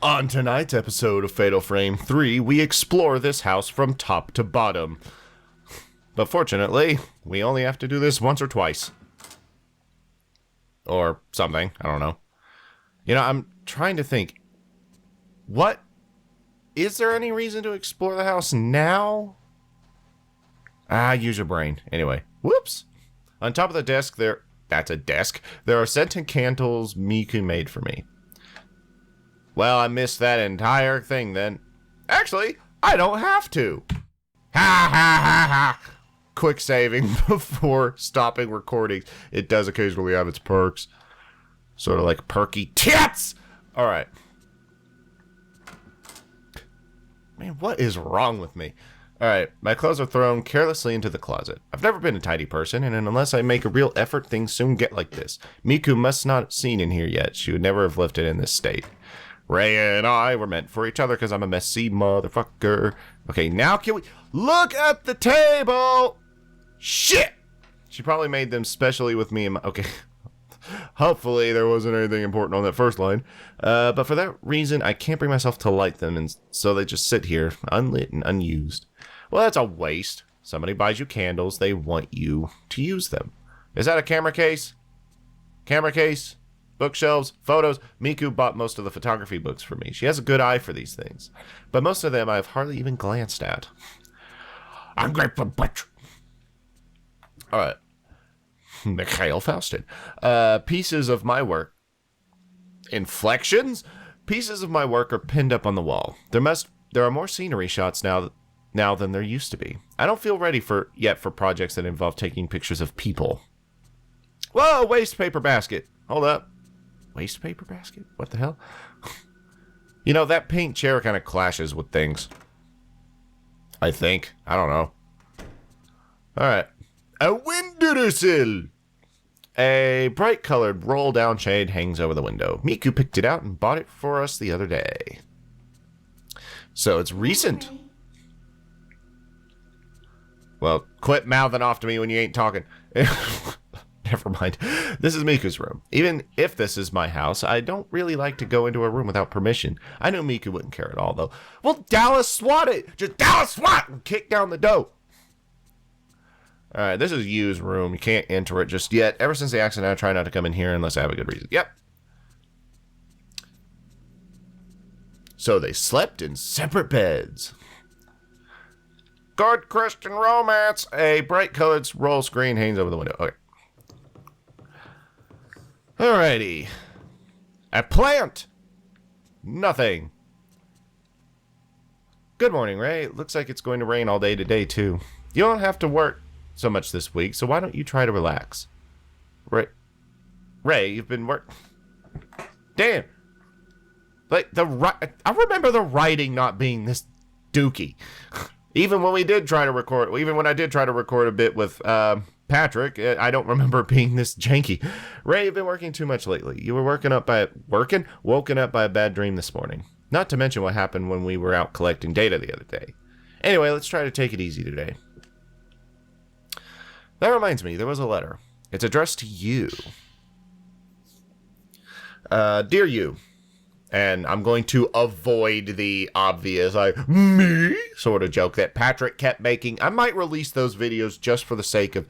On tonight's episode of Fatal Frame 3, we explore this house from top to bottom. But fortunately, we only have to do this once or twice. Or something, I don't know. You know, I'm trying to think. Is there any reason to explore the house now? Use your brain. Anyway, whoops. On top of the desk that's a desk. There are scented candles Miku made for me. Well, I missed that entire thing then. Actually, I don't have to. Ha ha ha ha. Quick saving before stopping recording. It does occasionally have its perks. Sort of like perky tits. All right. Man, what is wrong with me? All right, my clothes are thrown carelessly into the closet. I've never been a tidy person, and unless I make a real effort, things soon get like this. Miku must not have seen in here yet. She would never have left it in this state. Ray and I were meant for each other because I'm a messy motherfucker. Okay, now can we look at the table? Shit! She probably made them specially with me and my... Okay. Hopefully there wasn't anything important on that first line. But for that reason, I can't bring myself to light them, and so they just sit here, unlit and unused. Well, that's a waste. Somebody buys you candles, they want you to use them. Is that a camera case? Camera case? Bookshelves, photos. Miku bought most of the photography books for me. She has a good eye for these things. But most of them I've hardly even glanced at. I'm grateful, bitch. Alright. Mikhail Faustin. Pieces of my work. Inflections? Pieces of my work are pinned up on the wall. There are more scenery shots now than there used to be. I don't feel ready yet for projects that involve taking pictures of people. Whoa, waste paper basket. Hold up. Waste paper basket? What the hell? You know, that pink chair kind of clashes with things. I think. I don't know. Alright. A windowsill! A bright-colored roll-down shade hangs over the window. Miku picked it out and bought it for us the other day. So it's recent. Well, quit mouthing off to me when you ain't talking. Never mind. This is Miku's room. Even if this is my house, I don't really like to go into a room without permission. I know Miku wouldn't care at all, though. Well, Dallas swat it! Just Dallas swat and kick down the door. Alright, this is Yu's room. You can't enter it just yet. Ever since the accident, I try not to come in here unless I have a good reason. Yep. So they slept in separate beds. Good Christian romance. A bright-colored roll screen hangs over the window. Okay. Alrighty. A plant! Nothing. Good morning, Ray. It looks like it's going to rain all day today, too. You don't have to work so much this week, so why don't you try to relax? Ray, you've been Damn. Like, I remember the writing not being this dookie. Even when I did try to record a bit with, Patrick, I don't remember it being this janky. Ray, you've been working too much lately. You were woken up by a bad dream this morning. Not to mention what happened when we were out collecting data the other day. Anyway, let's try to take it easy today. That reminds me, there was a letter. It's addressed to you. Dear you. And I'm going to avoid the obvious, me sort of joke that Patrick kept making. I might release those videos just for the sake of,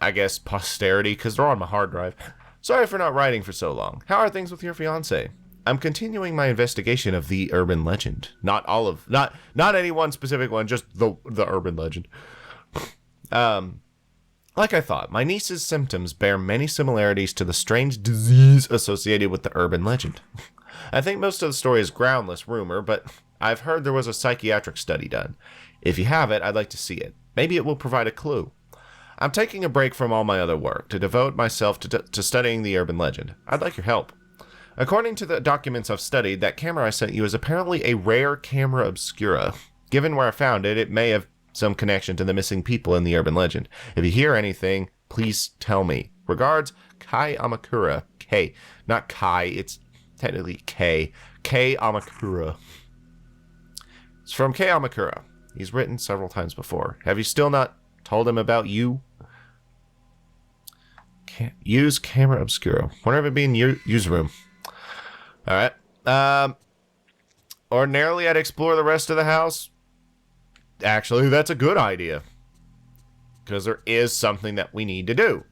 I guess, posterity, because they're on my hard drive. Sorry for not writing for so long. How are things with your fiancé? I'm continuing my investigation of the urban legend. Not any one specific one, just the urban legend. Like I thought, my niece's symptoms bear many similarities to the strange disease associated with the urban legend. I think most of the story is groundless rumor, but I've heard there was a psychiatric study done. If you have it, I'd like to see it. Maybe it will provide a clue. I'm taking a break from all my other work to devote myself to studying the urban legend. I'd like your help. According to the documents I've studied, that camera I sent you is apparently a rare camera obscura. Given where I found it, it may have some connection to the missing people in the urban legend. If you hear anything, please tell me. Regards, Kai Amakura. K. Not Kai, it's technically K. K Amakura. It's from K Amakura. He's written several times before. Have you still not told him about you? Can't use camera obscura. Whenever it be in U's room. Alright. Ordinarily, I'd explore the rest of the house. Actually, that's a good idea. Because there is something that we need to do.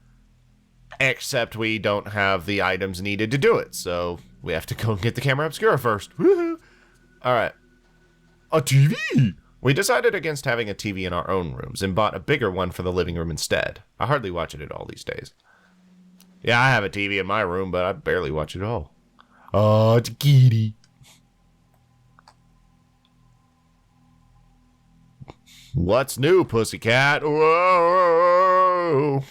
Except we don't have the items needed to do it. So we have to go and get the camera obscura first. Woohoo! Alright. A TV! We decided against having a TV in our own rooms and bought a bigger one for the living room instead. I hardly watch it at all these days. Yeah, I have a TV in my room, but I barely watch it at all. Oh, it's a kitty. What's new, pussycat? Whoa!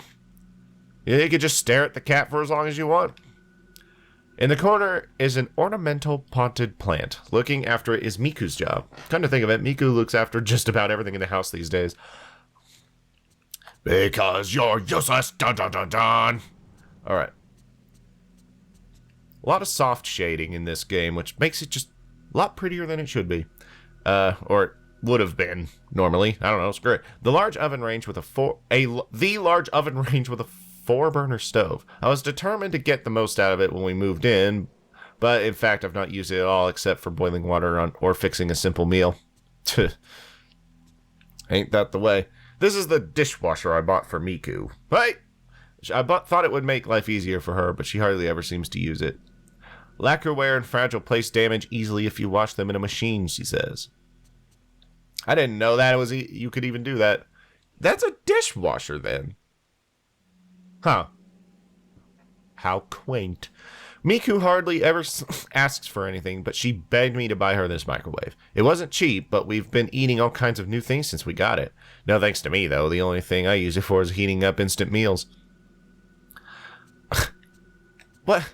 Yeah, you can just stare at the cat for as long as you want. In the corner is an ornamental potted plant. Looking after it is Miku's job. Come to think of it, Miku looks after just about everything in the house these days. Because you're useless, dun dun dun dun. Alright. A lot of soft shading in this game, which makes it just a lot prettier than it should be. Or it would have been normally. I don't know, screw it. The large oven range with a 4-burner stove. I was determined to get the most out of it when we moved in, but in fact I've not used it at all except for boiling water or fixing a simple meal. Ain't that the way? This is the dishwasher I bought for Miku. Right? I thought it would make life easier for her, but she hardly ever seems to use it. Lacquerware and fragile plates damage easily if you wash them in a machine, she says. I didn't know that you could even do that. That's a dishwasher then. Huh. How quaint. Miku hardly ever asks for anything, but she begged me to buy her this microwave. It wasn't cheap, but we've been eating all kinds of new things since we got it. No thanks to me, though. The only thing I use it for is heating up instant meals. What?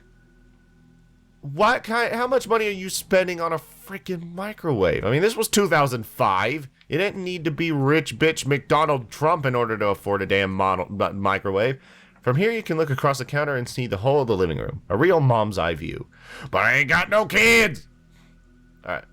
How much money are you spending on a freaking microwave? I mean, this was 2005. You didn't need to be rich bitch McDonald Trump in order to afford a damn microwave. From here, you can look across the counter and see the whole of the living room. A real mom's eye view. But I ain't got no kids! Alright.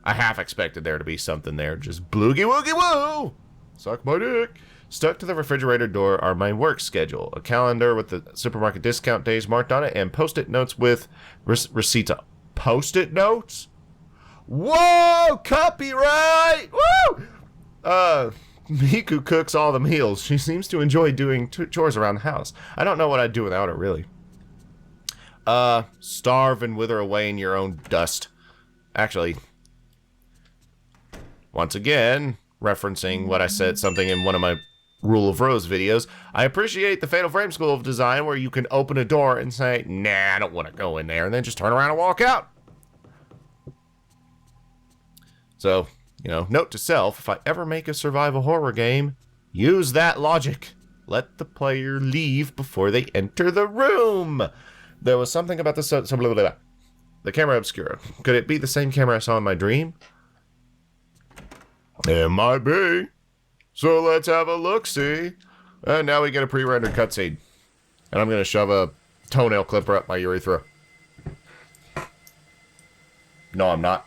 I half expected there to be something there. Just bloogie woogie woo! Suck my dick. Stuck to the refrigerator door are my work schedule. A calendar with the supermarket discount days marked on it, and post-it notes with receipts. Post-it notes? Whoa! Copyright! Woo! Miku cooks all the meals. She seems to enjoy doing chores around the house. I don't know what I'd do without her, really. Starve and wither away in your own dust. Actually, once again, referencing what I said, something in one of my Rule of Rose videos, I appreciate the Fatal Frame School of Design where you can open a door and say, nah, I don't want to go in there, and then just turn around and walk out. So, you know, note to self, if I ever make a survival horror game, use that logic. Let the player leave before they enter the room. There was something about the camera obscura. Could it be the same camera I saw in my dream? It might be. So let's have a look-see. And now we get a pre-rendered cutscene. And I'm going to shove a toenail clipper up my urethra. No, I'm not.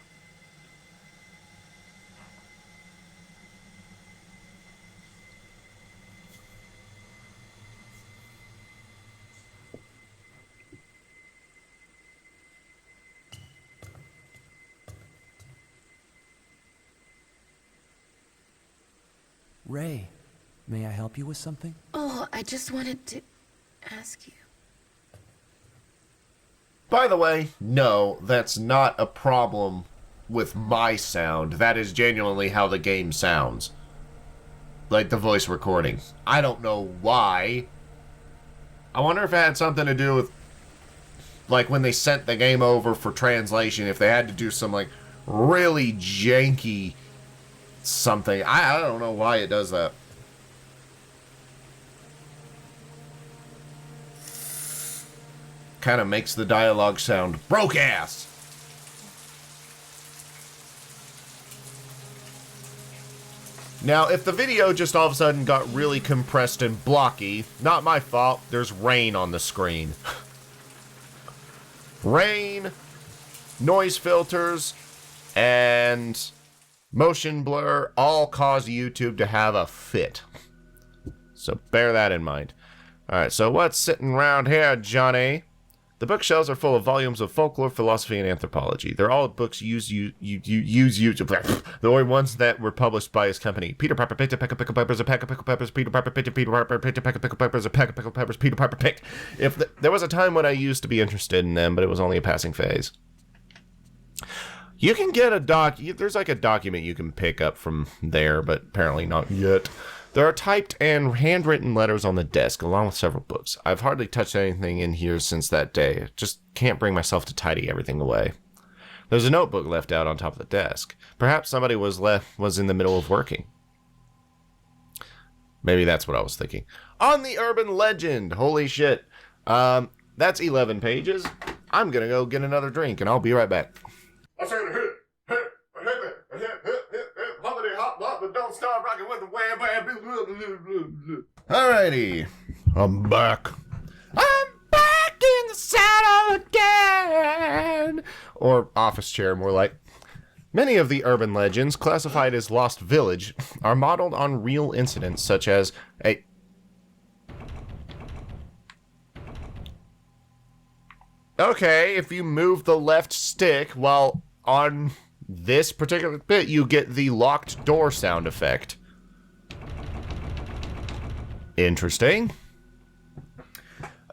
Ray, may I help you with something? Oh, I just wanted to ask you. By the way, no, that's not a problem with my sound. That is genuinely how the game sounds. Like the voice recording. I don't know why. I wonder if it had something to do with, like, when they sent the game over for translation, if they had to do some, like, really janky something. I don't know why it does that. Kind of makes the dialogue sound broke ass. Now, if the video just all of a sudden got really compressed and blocky, not my fault. There's rain on the screen. Rain, noise filters, and motion blur all cause YouTube to have a fit. So bear that in mind. Alright, so what's sitting around here, Johnny? The bookshelves are full of volumes of folklore, philosophy, and anthropology. They're all books the only ones that were published by his company. Peter Piper picked a peck of pickled peppers, a peck of pickled peppers. Peter Piper picked a Peter Piper picked a peck of pickled peppers, a peck of pickled peppers. Peter Piper picked. There was a time when I used to be interested in them, but it was only a passing phase. You can get there's like a document you can pick up from there, but apparently not yet. There are typed and handwritten letters on the desk, along with several books. I've hardly touched anything in here since that day. Just can't bring myself to tidy everything away. There's a notebook left out on top of the desk. Perhaps somebody was in the middle of working. Maybe that's what I was thinking. On the urban legend. Holy shit. That's 11 pages. I'm gonna go get another drink, and I'll be right back. I said hip, hoppity hop hop, but don't start rocking with the wham wham. Alrighty, I'm back. I'm back in the saddle again. Or office chair, more like. Many of the urban legends classified as Lost Village are modeled on real incidents such as a... Okay, if you move the left stick while on this particular bit, you get the locked door sound effect. Interesting.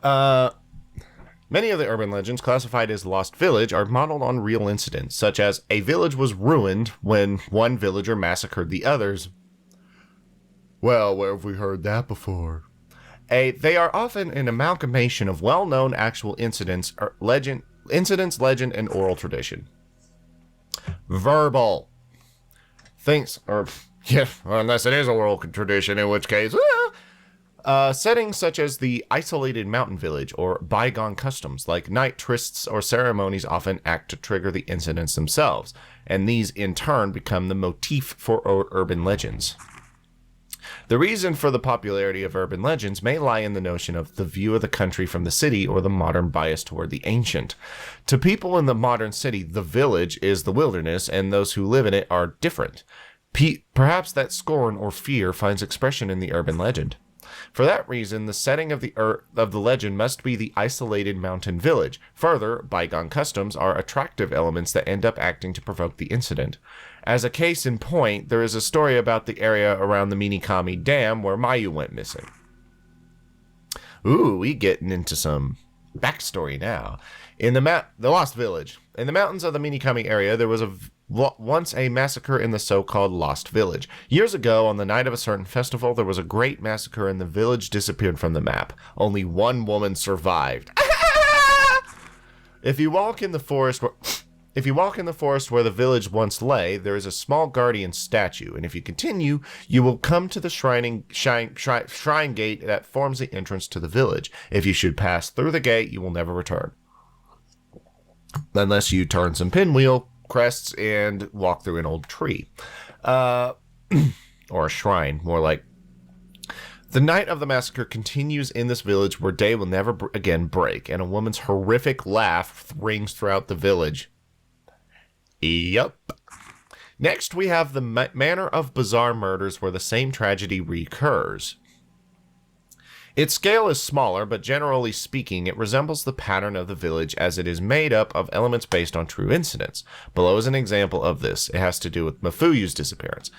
Many of the urban legends classified as Lost Village are modeled on real incidents, such as a village was ruined when one villager massacred the others. Well, where have we heard that before? They are often an amalgamation of well-known actual incidents, legend, and oral tradition. Verbal. Unless it is a oral tradition, in which case, settings such as the isolated mountain village or bygone customs, like night trysts or ceremonies, often act to trigger the incidents themselves, and these in turn become the motif for urban legends. The reason for the popularity of urban legends may lie in the notion of the view of the country from the city or the modern bias toward the ancient. To people in the modern city, the village is the wilderness, and those who live in it are different. Perhaps that scorn or fear finds expression in the urban legend. For that reason, the setting of the legend must be the isolated mountain village. Further, bygone customs are attractive elements that end up acting to provoke the incident. As a case in point, there is a story about the area around the Minikami Dam where Mayu went missing. Ooh, we getting into some backstory now. In the Lost Village. In the mountains of the Minikami area, there was once a massacre in the so-called Lost Village. Years ago, on the night of a certain festival, there was a great massacre and the village disappeared from the map. Only one woman survived. If you walk in the forest where the village once lay, there is a small guardian statue, and if you continue, you will come to the shrine gate that forms the entrance to the village. If you should pass through the gate, you will never return. Unless you turn some pinwheel crests and walk through an old tree. Or a shrine, more like. The night of the massacre continues in this village where day will never again break, and a woman's horrific laugh rings throughout the village. Yup. Next, we have the manner of bizarre murders where the same tragedy recurs. Its scale is smaller, but generally speaking, it resembles the pattern of the village as it is made up of elements based on true incidents. Below is an example of this. It has to do with Mafuyu's disappearance.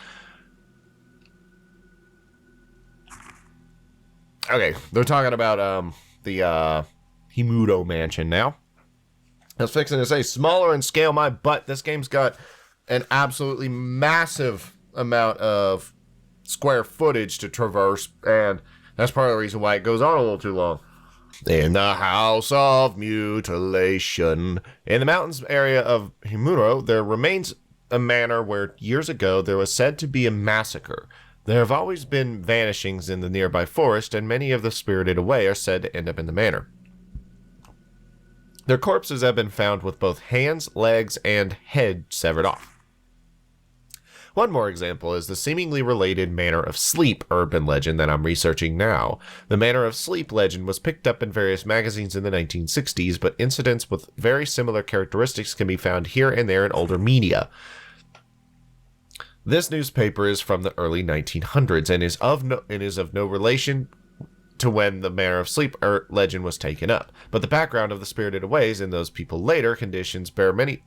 Okay, they're talking about the Himuro mansion now. I was fixing to say, smaller in scale, my butt. This game's got an absolutely massive amount of square footage to traverse, and that's part of the reason why it goes on a little too long. In the House of Mutilation. In the mountains area of Himuro, there remains a manor where years ago there was said to be a massacre. There have always been vanishings in the nearby forest, and many of the spirited away are said to end up in the manor. Their corpses have been found with both hands, legs, and head severed off. One more example is the seemingly related Manor of Sleep urban legend that I'm researching now. The Manor of Sleep legend was picked up in various magazines in the 1960s, but incidents with very similar characteristics can be found here and there in older media. This newspaper is from the early 1900s and is of no relation to when the Manor of Sleep legend was taken up. But the background of the spirited ways in those people later conditions bear many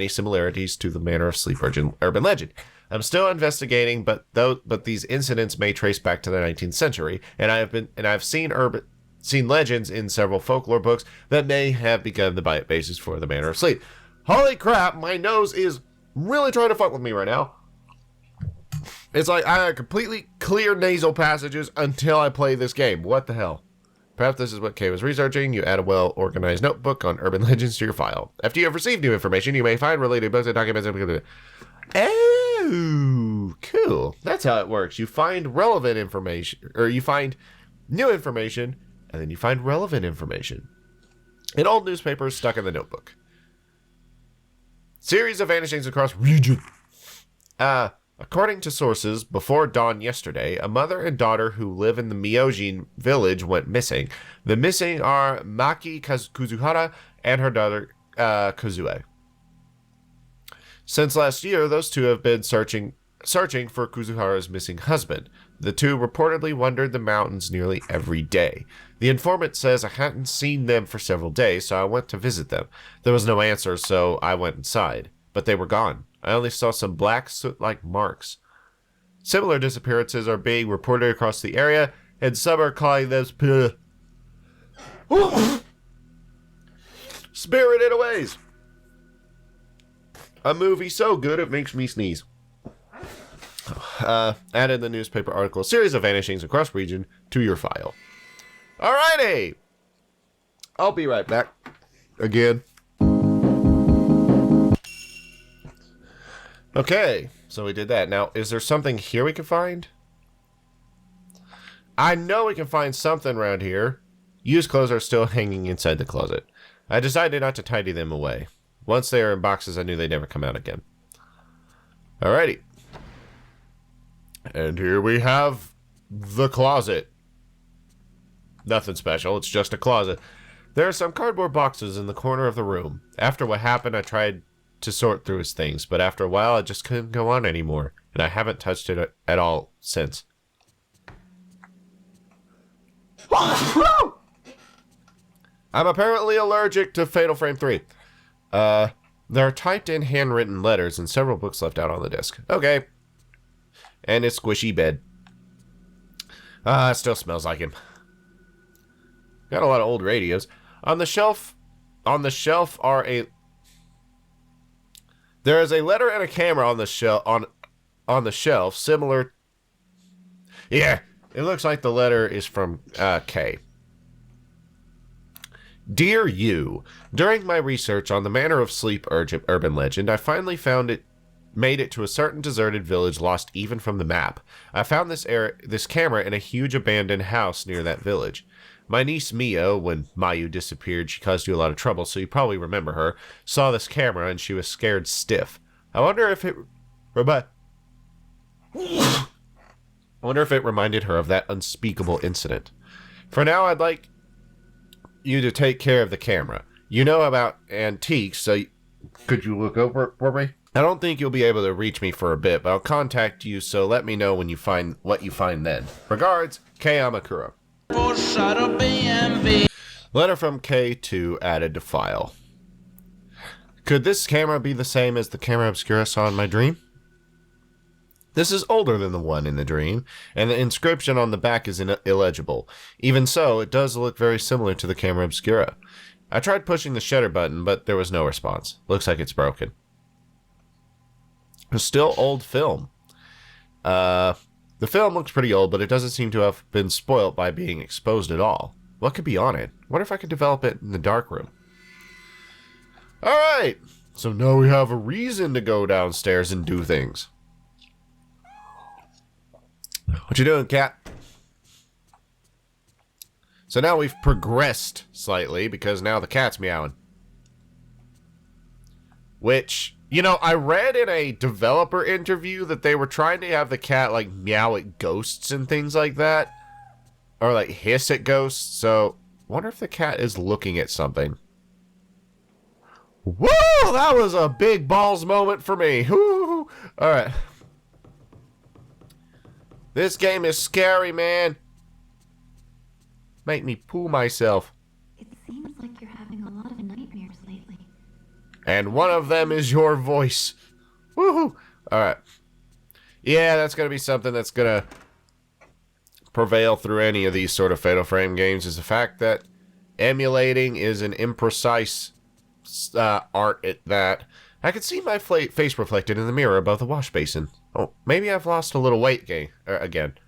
similarities to the Manor of Sleep urban legend. I'm still investigating, but these incidents may trace back to the 19th century, and I've seen legends in several folklore books that may have become the basis for the Manor of Sleep. Holy crap, my nose is really trying to fuck with me right now. It's like I have completely clear nasal passages until I play this game. What the hell? Perhaps this is what Kay was researching. You add a well-organized notebook on urban legends to your file. After you have received new information, you may find related books and documents. Oh, cool. That's how it works. You find relevant information, or you find new information, and then you find relevant information. An old newspaper is stuck in the notebook. Series of vanishings across region. According to sources, before dawn yesterday, a mother and daughter who live in the Myojin village went missing. The missing are Maki Kuzuhara and her daughter Kozue. Since last year, those two have been searching for Kuzuhara's missing husband. The two reportedly wandered the mountains nearly every day. The informant says I hadn't seen them for several days, so I went to visit them. There was no answer, so I went inside. But they were gone. I only saw some black soot-like marks. Similar disappearances are being reported across the area, and some are calling them Spirited Aways. A movie so good it makes me sneeze. Added the newspaper article, series of vanishings across region to your file. Alrighty! I'll be right back. Again. Okay, so we did that. Now, is there something here we can find? I know we can find something around here. Used clothes are still hanging inside the closet. I decided not to tidy them away. Once they are in boxes, I knew they'd never come out again. Alrighty. And here we have the closet. Nothing special, it's just a closet. There are some cardboard boxes in the corner of the room. After what happened, I tried to sort through his things, but after a while I just couldn't go on anymore, and I haven't touched it at all since. I'm apparently allergic to Fatal Frame 3. There are typed in handwritten letters and several books left out on the disc. Okay. And his squishy bed. It still smells like him. Got a lot of old radios. On the shelf are there is a letter and a camera on the shelf similar. Yeah, it looks like the letter is from Kay. Dear you, during my research on the Manor of Sleep urban legend, I finally made it to a certain deserted village lost even from the map. I found this camera in a huge abandoned house near that village. My niece Mio, when Mayu disappeared, she caused you a lot of trouble, so you probably remember her, saw this camera and she was scared stiff. I wonder if it reminded her of that unspeakable incident. For now, I'd like you to take care of the camera. You know about antiques, so could you look over it for me? I don't think you'll be able to reach me for a bit, but I'll contact you, so let me know when you find what you find then. Regards, Kei Amakura. Letter from K2 added to file. Could this camera be the same as the camera obscura I saw in my dream? This is older than the one in the dream, and the inscription on the back is illegible. Even so, it does look very similar to the camera obscura. I tried pushing the shutter button, but there was no response. Looks like it's broken. It's still old film. The film looks pretty old, but it doesn't seem to have been spoilt by being exposed at all. What could be on it? Wonder if I could develop it in the darkroom. Alright! So now we have a reason to go downstairs and do things. What you doing, cat? So now we've progressed slightly, because now the cat's meowing. Which, you know, I read in a developer interview that they were trying to have the cat, like, meow at ghosts and things like that. Or, like, hiss at ghosts. So, wonder if the cat is looking at something. Woo! That was a big balls moment for me. Woo! Alright. This game is scary, man. make me poo myself. It seems like you're having a lot of nightmares lately. And one of them is your voice. Woohoo! Alright. Yeah, that's going to be something that's going to prevail through any of these sort of Fatal Frame games, is the fact that emulating is an imprecise art at that. I can see my face reflected in the mirror above the wash basin. Oh, maybe I've lost a little weight again.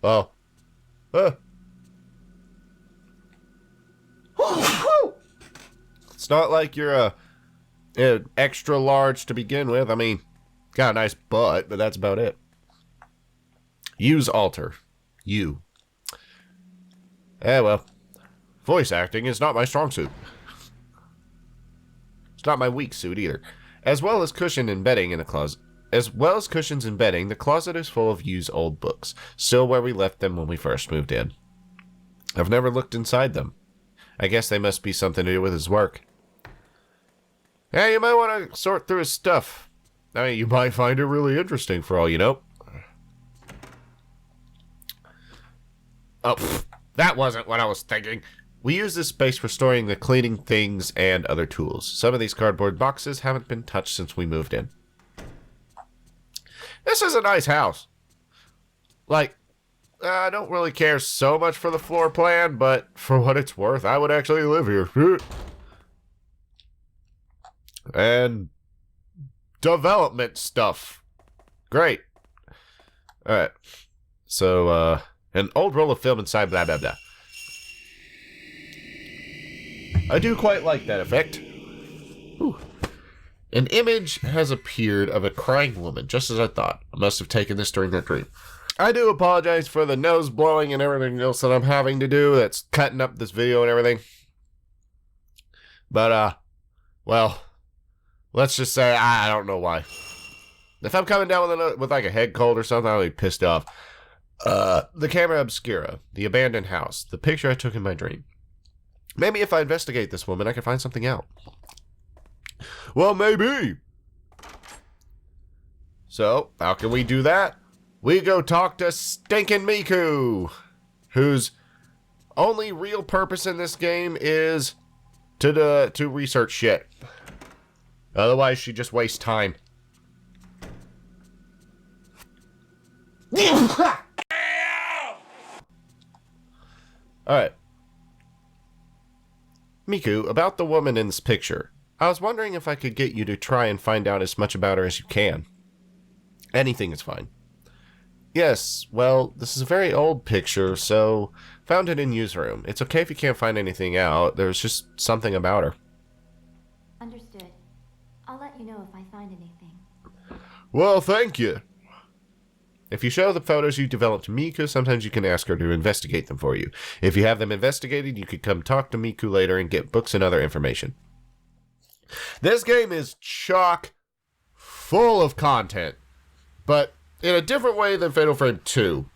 Oh. It's not like you're an extra large to begin with. I mean, got a nice butt, but that's about it. Use alter. You. Well. Voice acting is not my strong suit. It's not my weak suit either. As well as cushion and bedding in the closet. As well as cushions and bedding, the closet is full of used old books, still where we left them when we first moved in. I've never looked inside them. I guess they must be something to do with his work. Yeah, you might want to sort through his stuff. I mean, you might find it really interesting for all you know. Oh, that wasn't what I was thinking. We use this space for storing the cleaning things and other tools. Some of these cardboard boxes haven't been touched since we moved in. This is a nice house. Like, I don't really care so much for the floor plan, but for what it's worth, I would actually live here. And development stuff. Great. Alright. So, an old roll of film inside blah blah blah. I do quite like that effect. Ooh. An image has appeared of a crying woman, just as I thought. I must have taken this during that dream. I do apologize for the nose blowing and everything else that I'm having to do that's cutting up this video and everything. But, well, let's just say I don't know why. If I'm coming down with like a head cold or something, I'll be pissed off. The camera obscura, the abandoned house, the picture I took in my dream. Maybe if I investigate this woman, I can find something out. Well, maybe. So, how can we do that? We go talk to Stinkin' Miku, whose only real purpose in this game is to research shit. Otherwise, she just wastes time. Alright. Miku, about the woman in this picture. I was wondering if I could get you to try and find out as much about her as you can. Anything is fine. Yes, well, this is a very old picture, so found it in use room. It's okay if you can't find anything out. There's just something about her. Understood. I'll let you know if I find anything. Well, thank you. If you show the photos you developed to Miku, sometimes you can ask her to investigate them for you. If you have them investigated, you could come talk to Miku later and get books and other information. This game is chock full of content, but in a different way than Fatal Frame 2.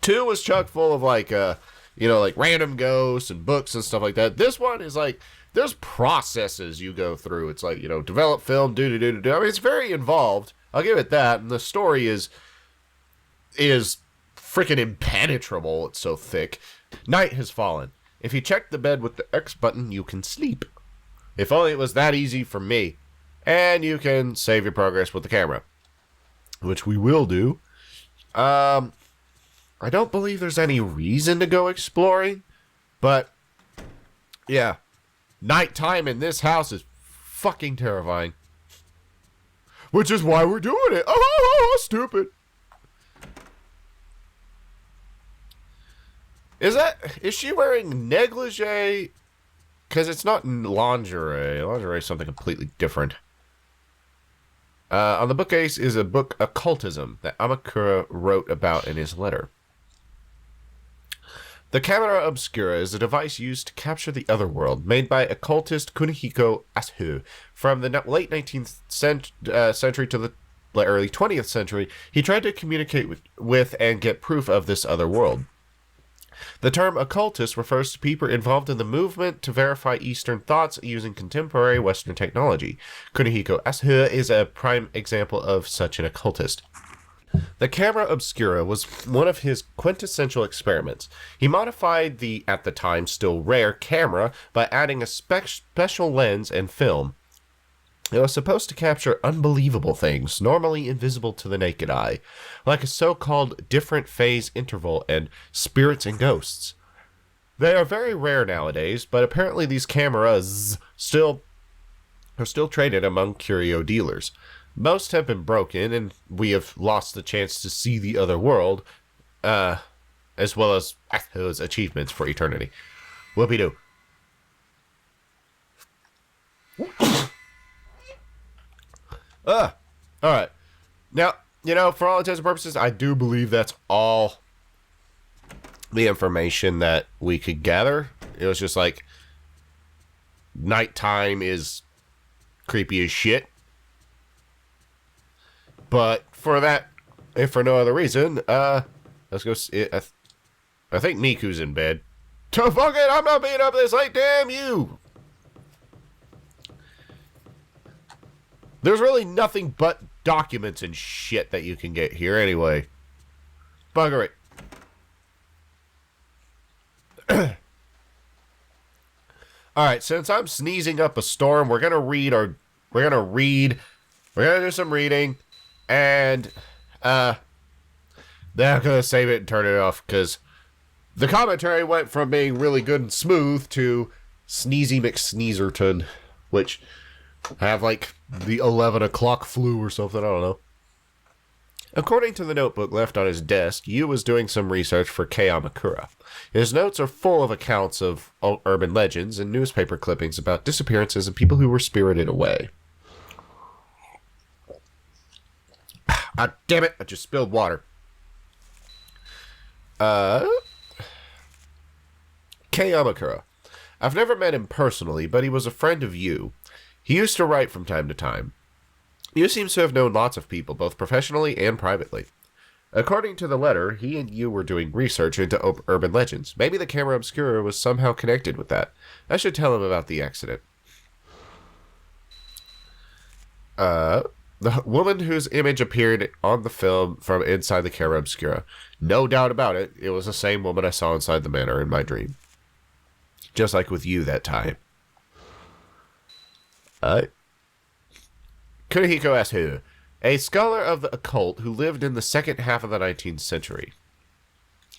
2 was chock full of like random ghosts and books and stuff like that. This one is like, there's processes you go through. It's like, develop film, do. I mean, it's very involved. I'll give it that. And the story is freaking impenetrable. It's so thick. Night has fallen. If you check the bed with the X button, you can sleep. If only it was that easy for me. And you can save your progress with the camera, which we will do. I don't believe there's any reason to go exploring, but yeah, nighttime in this house is fucking terrifying. Which is why we're doing it. Oh, stupid. Is she wearing negligee? Because it's not lingerie. Lingerie is something completely different. On the bookcase is a book, Occultism, that Amakura wrote about in his letter. The camera obscura is a device used to capture the otherworld, made by occultist Kunihiko Asuhu. From the late 19th century to the early 20th century, he tried to communicate with and get proof of this other world. The term occultist refers to people involved in the movement to verify Eastern thoughts using contemporary Western technology. Kunihiko Asuhu is a prime example of such an occultist. The camera obscura was one of his quintessential experiments. He modified the, at the time still rare, camera by adding a special lens and film. It was supposed to capture unbelievable things, normally invisible to the naked eye, like a so-called different phase interval and spirits and ghosts. They are very rare nowadays, but apparently these cameras are still traded among curio dealers. Most have been broken, and we have lost the chance to see the other world, as well as those achievements for eternity. Whoopie-doo. Alright. Now, for all intents and purposes, I do believe that's all the information that we could gather. It was just like, nighttime is creepy as shit. But for that, if for no other reason, let's go see. I think Miku's in bed. So fuck it, I'm not being up this late, damn you! There's really nothing but documents and shit that you can get here anyway. Bugger it. Alright, since I'm sneezing up a storm, we're gonna do some reading, and, then I'm gonna save it and turn it off, because the commentary went from being really good and smooth to Sneezy McSneezerton, which I have, like, the 11 o'clock flu or something, I don't know. According to the notebook left on his desk, Yu was doing some research for Kei Amakura. His notes are full of accounts of urban legends and newspaper clippings about disappearances and people who were spirited away. Ah, damn it, I just spilled water. Kei Amakura. I've never met him personally, but he was a friend of Yu. He used to write from time to time. Yu seems to have known lots of people, both professionally and privately. According to the letter, he and Yu were doing research into urban legends. Maybe the camera obscura was somehow connected with that. I should tell him about the accident. The woman whose image appeared on the film from inside the camera obscura. No doubt about it, it was the same woman I saw inside the manor in my dream. Just like with you that time. Kunihiko asks who? A scholar of the occult who lived in the second half of the 19th century.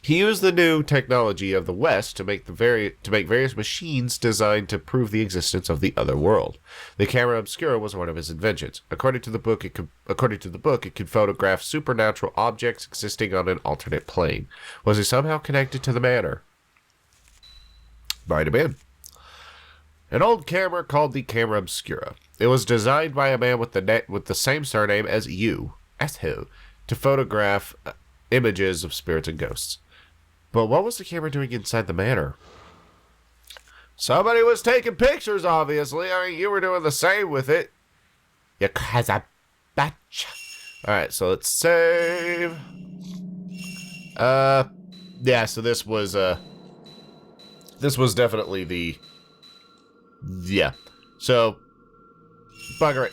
He used the new technology of the West to make various machines designed to prove the existence of the other world. The camera obscura was one of his inventions. According to the book, it could photograph supernatural objects existing on an alternate plane. Was he somehow connected to the manor? Might have been. An old camera called the camera obscura. It was designed by a man with the same surname as Yu, to photograph images of spirits and ghosts. But what was the camera doing inside the manor? Somebody was taking pictures, obviously. I mean, you were doing the same with it. You crazy bitch. Alright, so let's save. Yeah, so this was definitely the... Yeah. So, bugger it.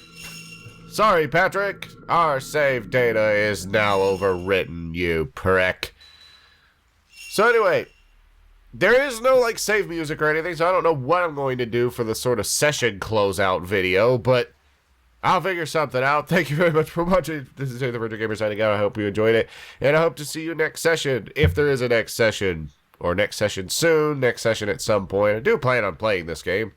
Sorry, Patrick. Our save data is now overwritten, you prick. So anyway, there is no, like, save music or anything, so I don't know what I'm going to do for the sort of session closeout video, but I'll figure something out. Thank you very much for watching. This is Jay the Virtual Gamer signing out. I hope you enjoyed it, and I hope to see you next session, if there is a next session, or next session soon, next session at some point. I do plan on playing this game.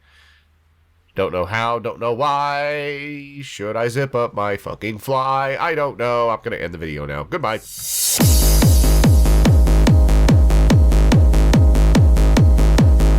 Don't know how, don't know why. Should I zip up my fucking fly? I don't know. I'm going to end the video now. Goodbye.